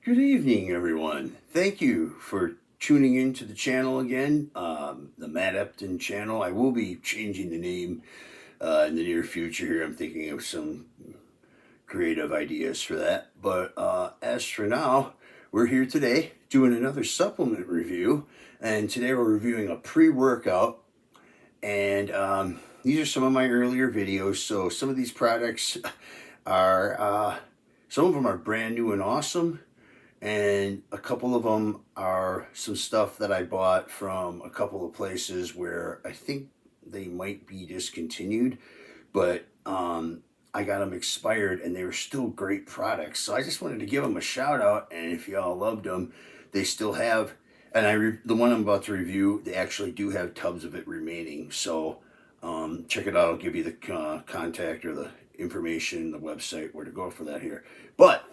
Good evening, everyone. Thank you for tuning in to the channel again, the Matt Epton channel. I will be changing the name in the near future here. I'm thinking of some creative ideas for that. But as for now, we're here today doing another supplement review. And today we're reviewing a pre-workout. And these are some of my earlier videos. So some of these products are, some of them are brand new and awesome. And a couple of them are some stuff that I bought from a couple of places where I think they might be discontinued, but I got them expired and they were still great products. So I just wanted to give them a shout out. And if y'all loved them, they still have. And the one I'm about to review, they actually do have tubs of it remaining. So check it out. I'll give you the contact or the information, the website, where to go for that here. But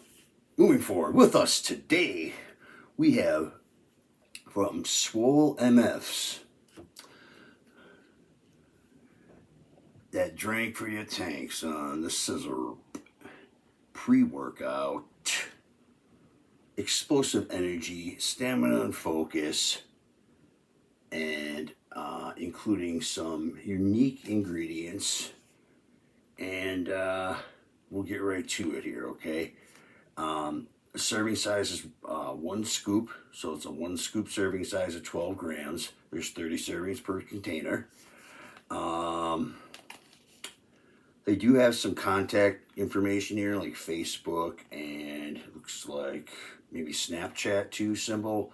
moving forward, with us today, we have from Swole MFs, that drink for your tanks on the Sizzurp pre-workout, explosive energy, stamina and focus, and including some unique ingredients. And we'll get right to it here, okay? Serving size is 1 scoop, so it's a 1 scoop serving size of 12 grams. There's 30 servings per container. They do have some contact information here, like Facebook and looks like maybe Snapchat too symbol.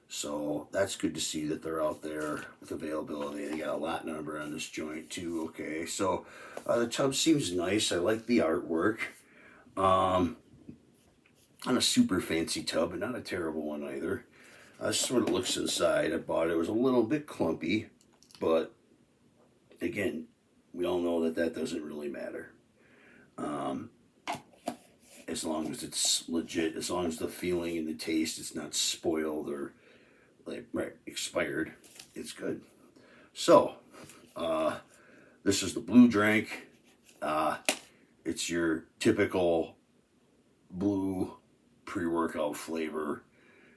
So that's good to see that they're out there with availability. They got a lot number on this joint too. Okay, so the tub seems nice. I like the artwork. Not a super fancy tub, but not a terrible one either. This is what it looks inside. I bought it. It was a little bit clumpy, but again, we all know that that doesn't really matter. As long as it's legit, as long as the feeling and the taste, it's not spoiled or expired, it's good. So, this is the blue drink. It's your typical blue pre-workout flavor.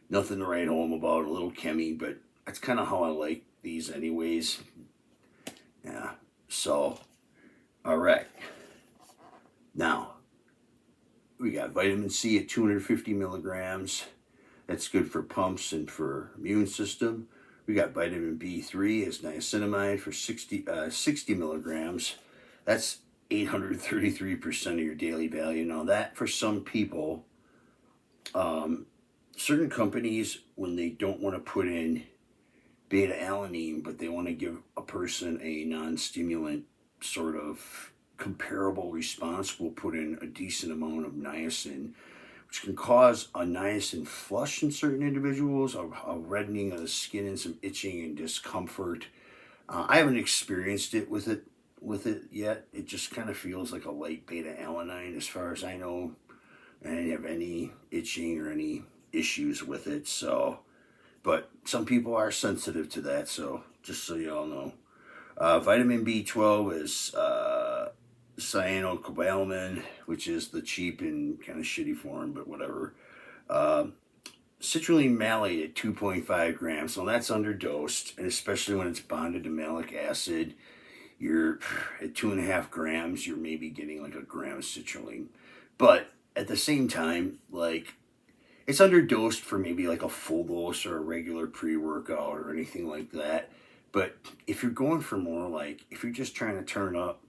Nothing to write home about, a little chemi, but that's kind of how I like these anyways. Yeah, so, all right. Now, we got vitamin C at 250 milligrams. That's good for pumps and for immune system. We got vitamin B3 as niacinamide for 60 milligrams. That's 833% of your daily value. Now that, for some people, certain companies, when they don't want to put in beta-alanine, but they want to give a person a non-stimulant sort of comparable response, will put in a decent amount of niacin, which can cause a niacin flush in certain individuals, a reddening of the skin and some itching and discomfort. I haven't experienced it with it yet. It just kind of feels like a light beta-alanine as far as I know. I didn't have any itching or any issues with it, so, but some people are sensitive to that, so just so you all know. Vitamin B12 is cyanocobalamin, which is the cheap and kind of shitty form, but whatever. Citrulline malate at 2.5 grams, so that's underdosed, and especially when it's bonded to malic acid, you're at 2.5 grams, you're maybe getting like a gram of citrulline. But at the same time, like, it's underdosed for maybe like a full dose or a regular pre-workout or anything like that. But if you're going for more, like, if you're just trying to turn up,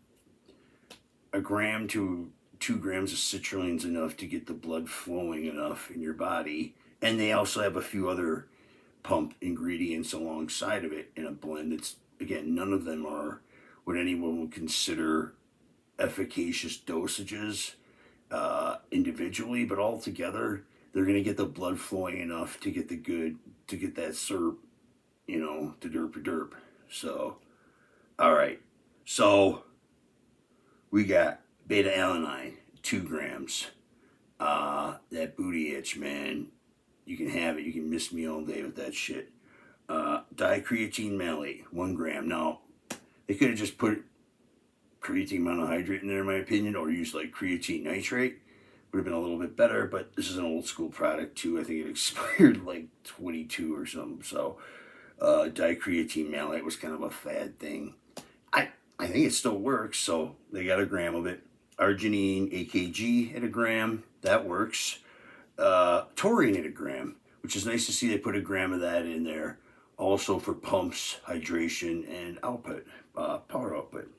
1 gram to 2 grams of citrulline is enough to get the blood flowing enough in your body. And they also have a few other pump ingredients alongside of it in a blend. It's, again, none of them are what anyone would consider efficacious dosages individually, but all together, they're going to get the blood flowing enough to get that syrup, you know, to derp. So, all right. So, we got beta-alanine, 2 grams. That booty itch, man. You can have it. You can miss me all day with that shit. Dicreatine malate, 1 gram. Now, they could have just put creatine monohydrate in there, in my opinion, or use like creatine nitrate. would have been a little bit better, but this is an old school product too. I think it expired like 22 or something. So dicreatine malate was kind of a fad thing. I think it still works, so they got a gram of it. Arginine, AKG at a gram, that works. Taurine at a gram, which is nice to see they put a gram of that in there. Also for pumps, hydration, and output, power output.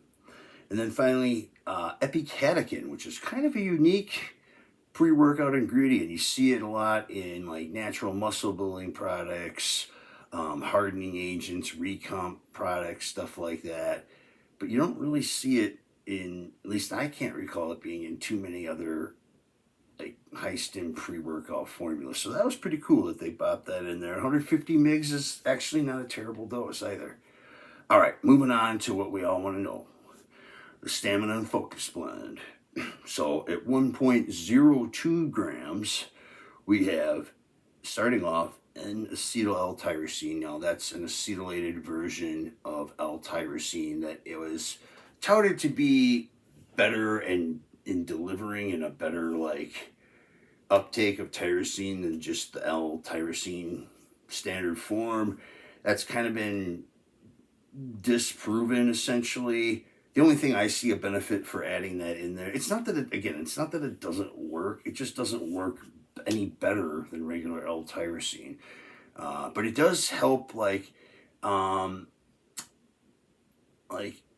And then finally, epicatechin, which is kind of a unique pre-workout ingredient. You see it a lot in like natural muscle building products, hardening agents, recomp products, stuff like that. But you don't really see it in, at least I can't recall it being in too many other like high stim pre-workout formulas. So that was pretty cool that they popped that in there. 150 mgs is actually not a terrible dose either. All right, moving on to what we all want to know. The Stamina and Focus Blend. So at 1.02 grams, we have, starting off, N-acetyl L-tyrosine. Now that's an acetylated version of L-tyrosine that it was touted to be better and in delivering in a better like uptake of tyrosine than just the L-tyrosine standard form. That's kind of been disproven essentially. The only thing I see a benefit for adding that in there, it's not that it doesn't work. It just doesn't work any better than regular L-tyrosine. But it does help like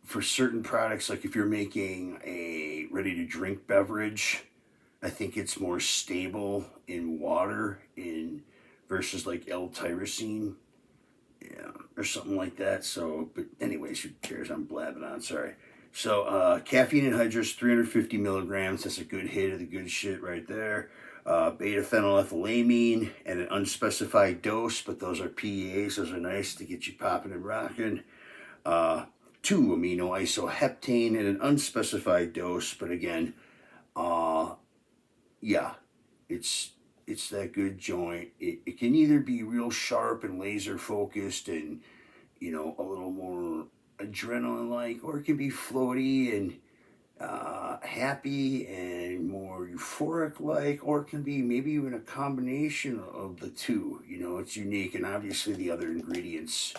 for certain products, like if you're making a ready-to-drink beverage, I think it's more stable in water versus like L-tyrosine. Yeah, or something like that. So, but anyways, who cares? I'm blabbing on. Sorry. So, caffeine anhydrous, 350 milligrams. That's a good hit of the good shit right there. Beta phenylethylamine at an unspecified dose, but those are PEAs. Those are nice to get you popping and rocking. 2-amino isoheptane at an unspecified dose, but again, yeah, it's that good joint. It can either be real sharp and laser focused and, you know, a little more adrenaline like, or it can be floaty and happy and more euphoric like, or it can be maybe even a combination of the two. You know, it's unique, and obviously the other ingredients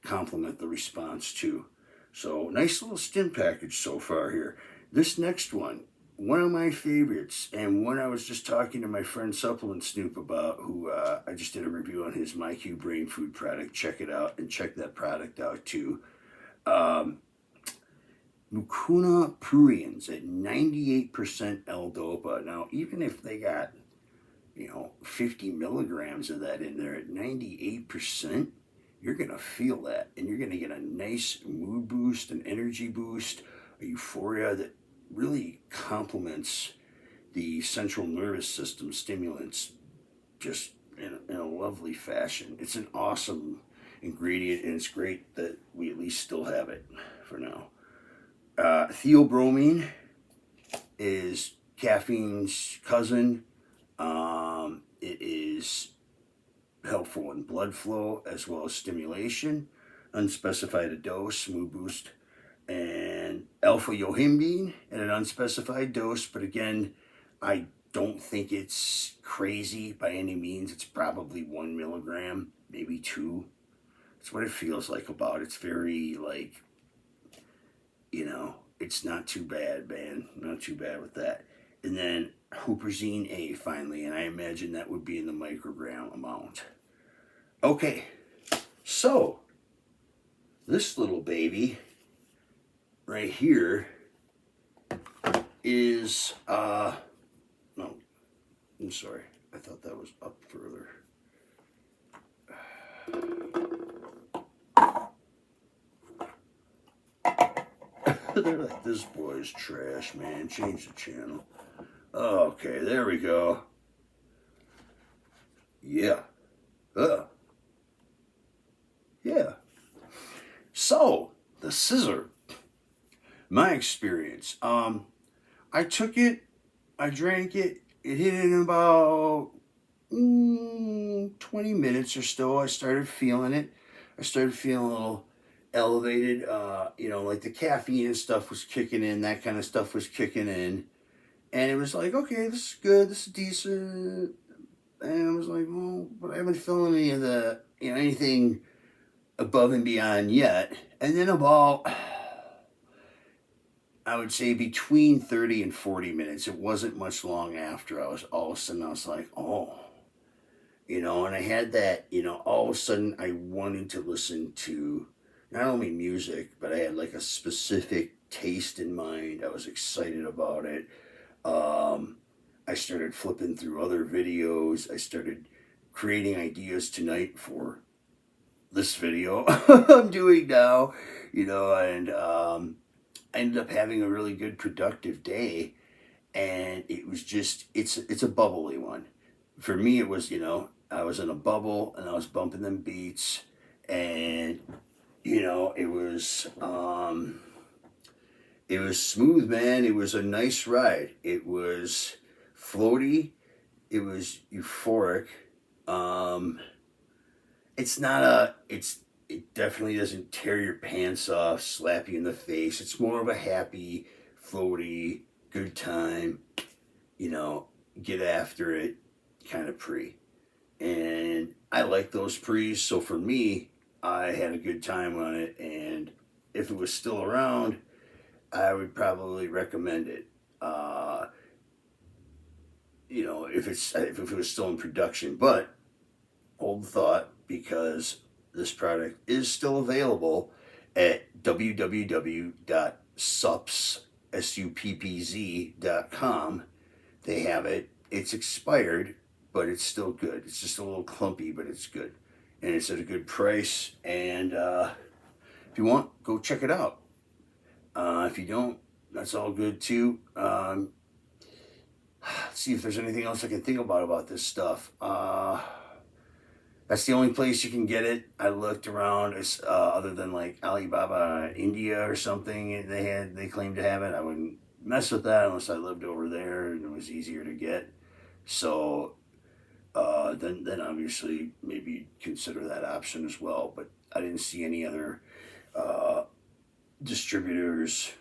complement the response too. So nice little stim package so far here. This next one of my favorites, and one I was just talking to my friend Supplement Snoop about, who I just did a review on his MyQ Brain Food product. Check it out and check that product out too. Mucuna pruriens at 98% L-DOPA. Now, even if they got, 50 milligrams of that in there at 98%, you're going to feel that. And you're going to get a nice mood boost, an energy boost, a euphoria that really complements the central nervous system stimulants just in a lovely fashion. It's an awesome ingredient, and it's great that we at least still have it for now. Theobromine is caffeine's cousin. It is helpful in blood flow as well as stimulation. Unspecified a dose, mood boost. And alpha yohimbine at an unspecified dose, but again, I don't think it's crazy by any means. It's probably 1 milligram, maybe 2. That's what it feels like about. It's very like, it's not too bad, man. Not too bad with that. And then huperzine A finally, and I imagine that would be in the microgram amount. Okay, so this little baby right here is, no, I'm sorry. I thought that was up further. They're like, this boy's trash, man. Change the channel. Okay, there we go. Yeah. Yeah. So, the Sizzurp. My experience. I took it, I drank it, it hit in about 20 minutes or so. I started feeling it. I started feeling a little elevated, like the caffeine and stuff was kicking in, that kind of stuff was kicking in. And it was like, okay, this is good, this is decent. And I was like, well, but I haven't filmed any of the, anything above and beyond yet. And then about, I would say between 30 and 40 minutes, it wasn't much long after all of a sudden, I was like, oh, and I had that, all of a sudden I wanted to listen to not only music, but I had like a specific taste in mind. I was excited about it. I started flipping through other videos. I started creating ideas tonight for this video I'm doing now, and I ended up having a really good productive day. And it was just, it's a bubbly one. For me, it was, I was in a bubble and I was bumping them beats, and it was smooth, man. It was a nice ride. It was floaty. It was euphoric. Um, it's not a. It definitely doesn't tear your pants off, slap you in the face. It's more of a happy, floaty, good time. You know, get after it, kind of pre. And I like those pre's. So for me, I had a good time on it. And if it was still around, I would probably recommend it. If it was still in production, but hold thought, because this product is still available at www.suppz.com. They have it. It's expired, but it's still good. It's just a little clumpy, but it's good, and it's at a good price. And if you want, go check it out. If you don't, that's all good too. See if there's anything else I can think about this stuff. That's the only place you can get it. I looked around, other than like Alibaba India or something. They claimed to have it. I wouldn't mess with that unless I lived over there and it was easier to get. So then obviously maybe consider that option as well. But I didn't see any other distributors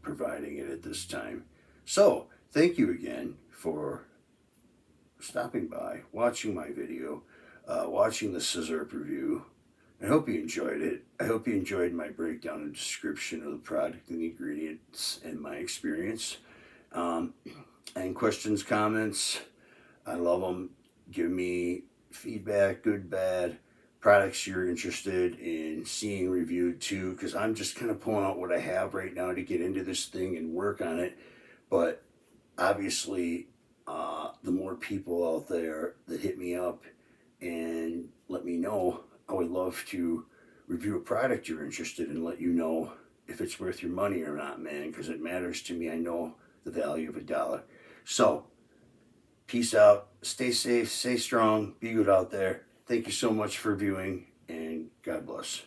providing it at this time. So thank you again for stopping by, watching my video, watching the Sizzurp review. I hope you enjoyed it. I hope you enjoyed my breakdown and description of the product and the ingredients and my experience. And questions, comments, I love them. Give me feedback, good, bad, products you're interested in seeing reviewed too, because I'm just kind of pulling out what I have right now to get into this thing and work on it. But obviously, the more people out there that hit me up and let me know, I would love to review a product you're interested in, let you know if it's worth your money or not, man, because it matters to me. I know the value of $1. So, peace out, stay safe, stay strong, be good out there. Thank you so much for viewing, and God bless.